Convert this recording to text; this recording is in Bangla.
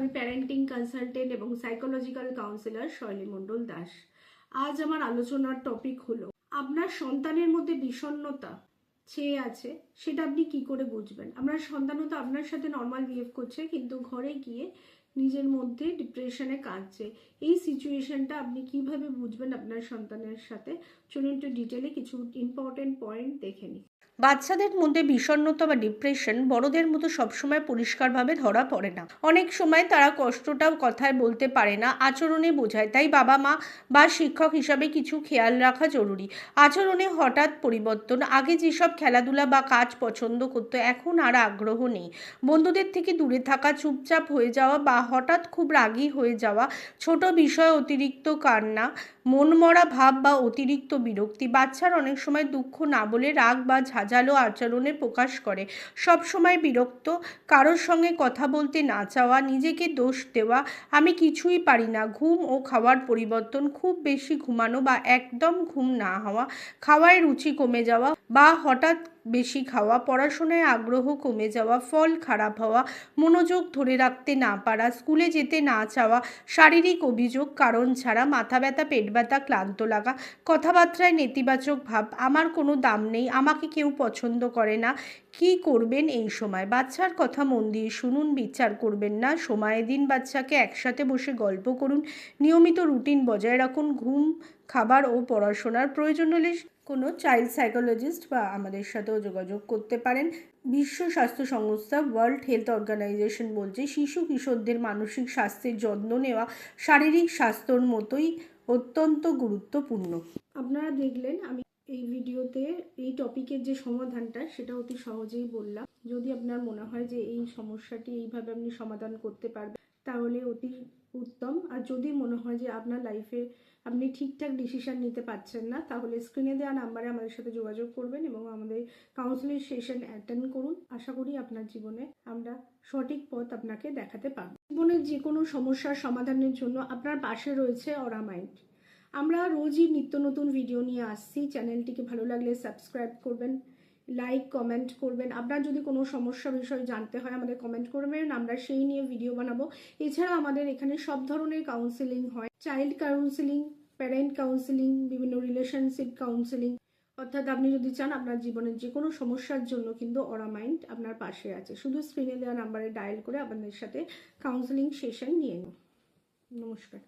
আমি প্যারেন্টিং কনসালটেন্ট এবং সাইকোলজিক্যাল কাউন্সিলর শৈলী মণ্ডল দাস। আজ আমার আলোচনার টপিক হলো আপনার সন্তানের মধ্যে বিষণ্ণতা ছেয়ে আছে, সেটা আপনি কি করে বুঝবেন। আপনার সন্তান তো আপনার সাথে নর্মাল বিহেভ করছে, কিন্তু ঘরে গিয়ে নিজের মধ্যে ডিপ্রেশনে কাঁদছে। এই সিচুয়েশনটা আপনি কিভাবে বুঝবেন আপনার সন্তানের সাথে? চলুন একটু ডিটেলে কিছু ইম্পর্টেন্ট পয়েন্ট দেখে নিই। বাচ্চাদের মধ্যে বিষণ্ণতা বা ডিপ্রেশন বড়দের মতো সবসময় পরিষ্কারভাবে ধরা পড়ে না। অনেক সময় তারা কষ্টটাও কথায় বলতে পারে না, আচরণে বোঝায়। তাই বাবা মা বা শিক্ষক হিসাবে কিছু খেয়াল রাখা জরুরি। আচরণে হঠাৎ পরিবর্তন, আগে যেসব খেলাধুলা বা কাজ পছন্দ করতো এখন আর আগ্রহ নেই। বন্ধুদের থেকে দূরে থাকা, চুপচাপ হয়ে যাওয়া বা হঠাৎ খুব রাগী হয়ে যাওয়া, ছোট বিষয়ে অতিরিক্ত কান্না, মনমরা ভাব বা অতিরিক্ত বিরক্তি। বাচ্চার অনেক সময় দুঃখ না বলে রাগ বা ঝাঁঝালো আচরণে প্রকাশ করে। সব সময় বিরক্ত, কারোর সঙ্গে কথা বলতে না চাওয়া, নিজেকে দোষ দেওয়া, আমি কিছুই পারি না। ঘুম ও খাওয়ার পরিবর্তন, খুব বেশি ঘুমানো বা একদম ঘুম না হওয়া, খাওয়ায় রুচি কমে যাওয়া বা হঠাৎ বেশি খাওয়া, পড়াশোনায় আগ্রহ কমে যাওয়া, ফল খারাপ হওয়া, মনোযোগ ধরে রাখতে না পারা, স্কুলে যেতে না চাওয়া, শারীরিক অভিযোগ কারণ ছাড়া, মাথা ব্যথা, পেট ব্যথা, ক্লান্ত লাগা, কথাবার্তায় নেতিবাচক ভাব, আমার কোনো দাম নেই, আমাকে কেউ পছন্দ করে না। কি করবেন এই সময়? বাচ্চার কথা মন দিয়ে শুনুন, বিচার করবেন না। সময় দিন বাচ্চাকে, একসাথে বসে গল্প করুন, নিয়মিত রুটিন বজায় রাখুন। ঘুম, খাবার ও পড়াশোনার প্রয়োজন হলে কোনো চাইল্ড সাইকোলজিস্ট বা আমাদের সাথেও যোগাযোগ করতে পারেন। বিশ্ব স্বাস্থ্য সংস্থা ওয়ার্ল্ড হেলথ অর্গানাইজেশন বলছে শিশু কিশোরদের মানসিক স্বাস্থ্যের যত্ন নেওয়া শারীরিক স্বাস্থ্যর মতোই অত্যন্ত গুরুত্বপূর্ণ। আপনারা দেখলেন আমি এই ভিডিওতে এই টপিকের যে সমাধানটা সেটা অতি সহজেই বললাম। যদি আপনার মনে হয় যে এই সমস্যাটি এইভাবে আপনি সমাধান করতে পারবেন তাহলে অতি উত্তম। আর যদি মনে হয় যে আপনার লাইফে আপনি ঠিকঠাক ডিসিশন নিতে পারছেন না, তাহলে স্ক্রিনে দেওয়া নাম্বারে আমাদের সাথে যোগাযোগ করবেন এবং আমাদের কাউন্সিলিং সেশন অ্যাটেন্ড করুন। আশা করি আপনার জীবনে আমরা সঠিক পথ আপনাকে দেখাতে পারব। জীবনের যে কোনো সমস্যার সমাধানের জন্য আপনার পাশে রয়েছে অরা মাইন্ড। আমরা রোজই নিত্য নতুন ভিডিও নিয়ে আসছি। চ্যানেলটিকে ভালো লাগলে সাবস্ক্রাইব করবেন, লাইক কমেন্ট করবেন। আপনার যদি কোনো সমস্যা বিষয় জানতে হয় আমাদের কমেন্ট করবেন, আমরা সেই নিয়ে ভিডিও বানাবো। এছাড়া আমাদের এখানে সব ধরনের কাউন্সিলিং হয়, চাইল্ড কাউন্সিলিং, প্যারেন্ট কাউন্সিলিং, বিভিন্ন রিলেশনশিপ কাউন্সিলিং। অর্থাৎ আপনি যদি চান আপনার জীবনের যে কোনো সমস্যার জন্য কিন্তু অরা মাইন্ড আপনার পাশে আছে। শুধু স্ক্রিনে দেওয়া নাম্বারে ডায়াল করে আপনাদের সাথে কাউন্সিলিং সেশন নিয়ে নিন। নমস্কার।